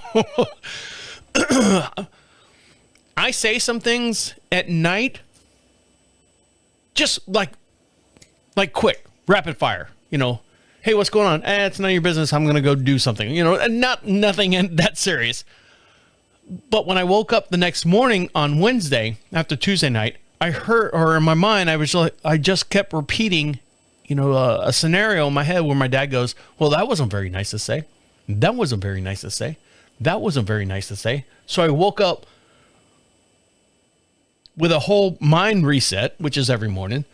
Speaker 1: I say some things at night, just like quick, rapid fire, you know, hey, what's going on? It's none of your business. I'm going to go do something, you know, and nothing that serious. But when I woke up the next morning on Wednesday after Tuesday night, I heard, or in my mind, I just kept repeating, you know, a scenario in my head where my dad goes, well, that wasn't very nice to say. That wasn't very nice to say. That wasn't very nice to say. So I woke up with a whole mind reset, which is every morning.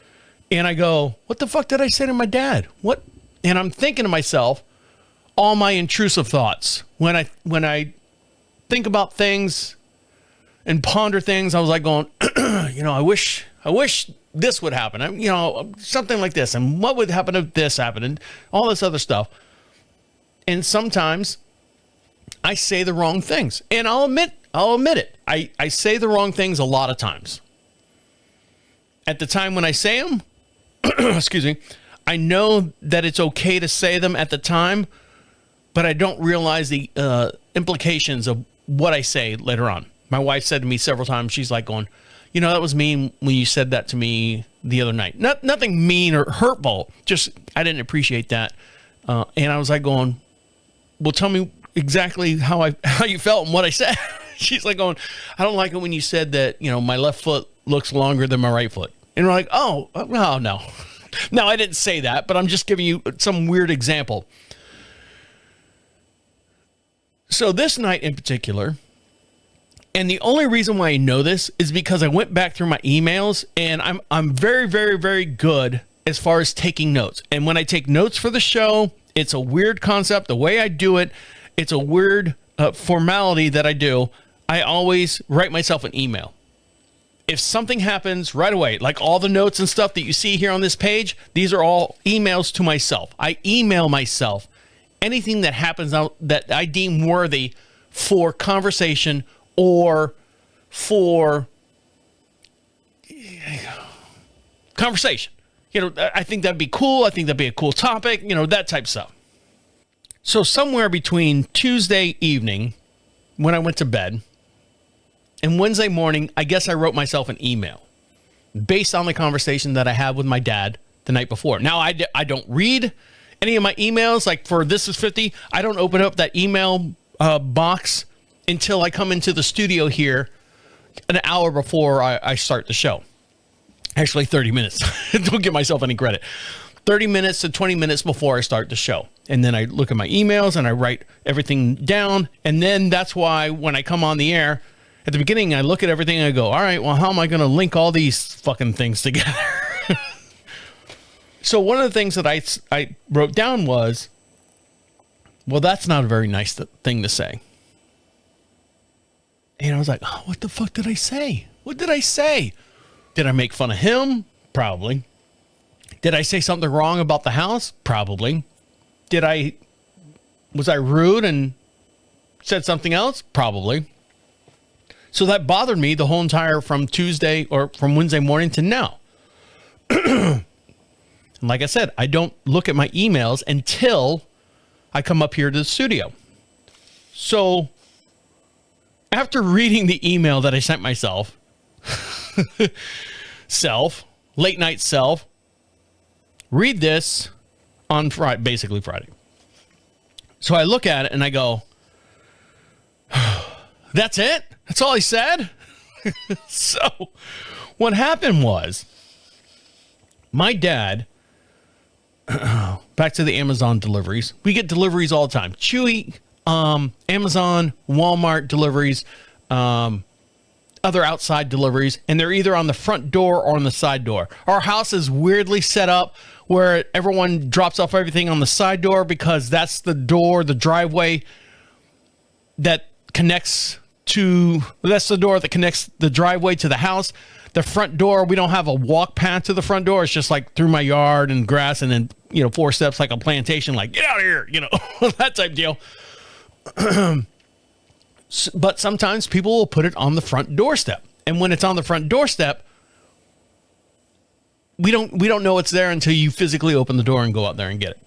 Speaker 1: And I go, what the fuck did I say to my dad? What? And I'm thinking to myself, all my intrusive thoughts. When I think about things and ponder things, I was like going, you know, I wish this would happen. You know, something like this. And what would happen if this happened? And all this other stuff. And sometimes I say the wrong things. And I'll admit it. I say the wrong things a lot of times. At the time when I say them, excuse me, I know that it's okay to say them at the time, but I don't realize the implications of what I say later on. My wife said to me several times, she's like going, you know, that was mean when you said that to me the other night. Nothing mean or hurtful, just I didn't appreciate that. And I was like going, well, tell me exactly how you felt and what I said. She's like going, I don't like it when you said that, you know, my left foot looks longer than my right foot. And we're like, oh, no. No, I didn't say that, but I'm just giving you some weird example. So this night in particular, and the only reason why I know this is because I went back through my emails, and I'm very, very, very good as far as taking notes. And when I take notes for the show, it's a weird concept. The way I do it, it's a weird formality that I do. I always write myself an email. If something happens right away, like all the notes and stuff that you see here on this page, these are all emails to myself. I email myself anything that happens out that I deem worthy for conversation or for conversation. You know, I think that'd be cool. I think that'd be a cool topic, you know, that type of stuff. So somewhere between Tuesday evening when I went to bed and Wednesday morning, I guess I wrote myself an email based on the conversation that I had with my dad the night before. Now, I don't read any of my emails. Like for This Is 50, I don't open up that email box until I come into the studio here an hour before I start the show. Actually, 30 minutes. Don't give myself any credit. 30 minutes to 20 minutes before I start the show. And then I look at my emails and I write everything down. And then that's why when I come on the air, at the beginning, I look at everything and I go, all right, well, how am I going to link all these fucking things together? So one of the things that I wrote down was, well, that's not a very nice thing to say. And I was like, oh, what the fuck did I say? What did I say? Did I make fun of him? Probably. Did I say something wrong about the house? Probably. Was I rude and said something else? Probably. So that bothered me the whole entire from Tuesday or from Wednesday morning to now. And like I said, I don't look at my emails until I come up here to the studio. So after reading the email that I sent myself, late night self, read this on Friday, basically Friday. So I look at it and I go, that's it? That's all he said? So what happened was my dad, back to the Amazon deliveries. We get deliveries all the time. Chewy, Amazon, Walmart deliveries, other outside deliveries, and they're either on the front door or on the side door. Our house is weirdly set up where everyone drops off everything on the side door because that's the door, the driveway that's the door that connects the driveway to the house. The front door, we don't have a walk path to the front door. It's just like through my yard and grass and then, 4 steps like a plantation, like, get out of here, that type deal. But sometimes people will put it on the front doorstep. And when it's on the front doorstep, we don't know it's there until you physically open the door and go out there and get it.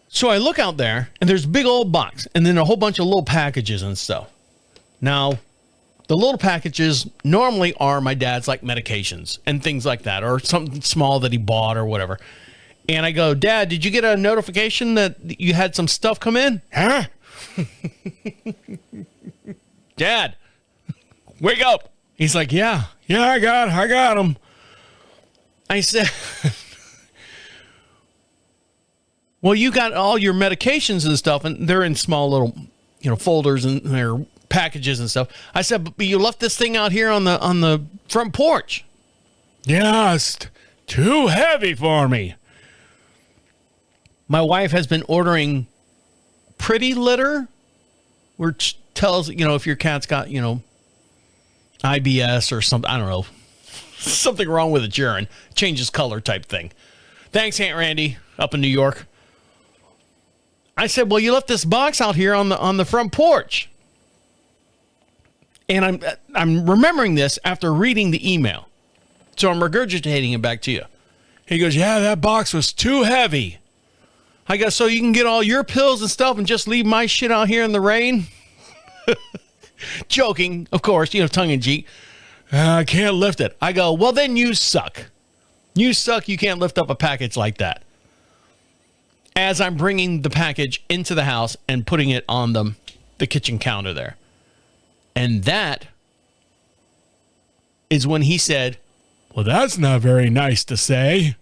Speaker 1: So I look out there and there's a big old box and then a whole bunch of little packages and stuff. Now, the little packages normally are my dad's like medications and things like that, or something small that he bought or whatever. And I go, Dad, did you get a notification that you had some stuff come in? Huh? Dad, wake up. He's like, yeah, I got them. I said, well, you got all your medications and stuff, and they're in small little, folders and they're packages and stuff. I said, but you left this thing out here on the front porch. Yes, too heavy for me. My wife has been ordering pretty litter, which tells, if your cat's got, IBS or something, I don't know, something wrong with its urine, changes color type thing. Thanks, Aunt Randy, up in New York. I said, well, you left this box out here on the front porch. And I'm remembering this after reading the email. So I'm regurgitating it back to you. He goes, yeah, that box was too heavy. I go, so you can get all your pills and stuff and just leave my shit out here in the rain? Joking, of course, tongue in cheek. I can't lift it. I go, well, then you suck. You suck. You can't lift up a package like that. As I'm bringing the package into the house and putting it on the kitchen counter there. And that is when he said, well, that's not very nice to say.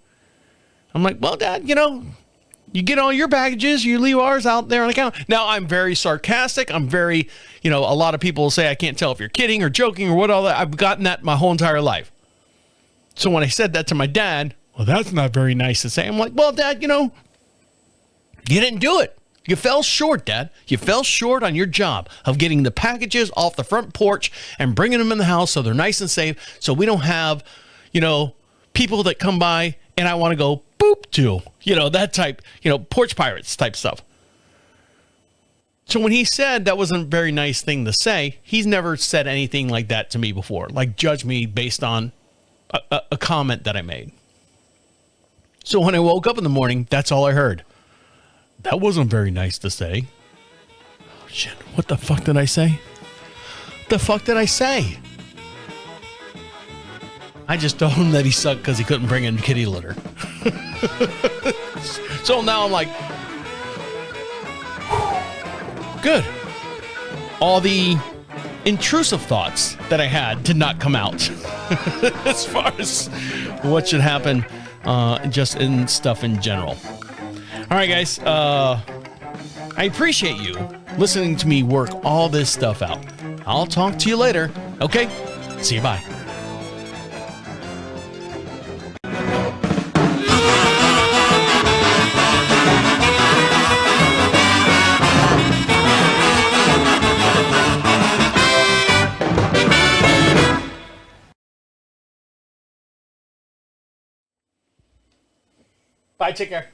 Speaker 1: I'm like, well, Dad, you get all your packages, you leave ours out there on the counter. Now, I'm very sarcastic. I'm very, a lot of people say I can't tell if you're kidding or joking or what all that. I've gotten that my whole entire life. So when I said that to my dad, well, that's not very nice to say. I'm like, well, Dad, you didn't do it. You fell short, Dad. You fell short on your job of getting the packages off the front porch and bringing them in the house so they're nice and safe, so we don't have, people that come by and I want to go boop to, that type, porch pirates type stuff. So when he said that wasn't a very nice thing to say, he's never said anything like that to me before, like judge me based on a comment that I made. So when I woke up in the morning, that's all I heard. That wasn't very nice to say. Oh, shit. What the fuck did I say? The fuck did I say? I just told him that he sucked because he couldn't bring in kitty litter. So now I'm like, good. All the intrusive thoughts that I had did not come out as far as what should happen just in stuff in general. All right, guys, I appreciate you listening to me work all this stuff out. I'll talk to you later. Okay, see you, bye. Bye, take care.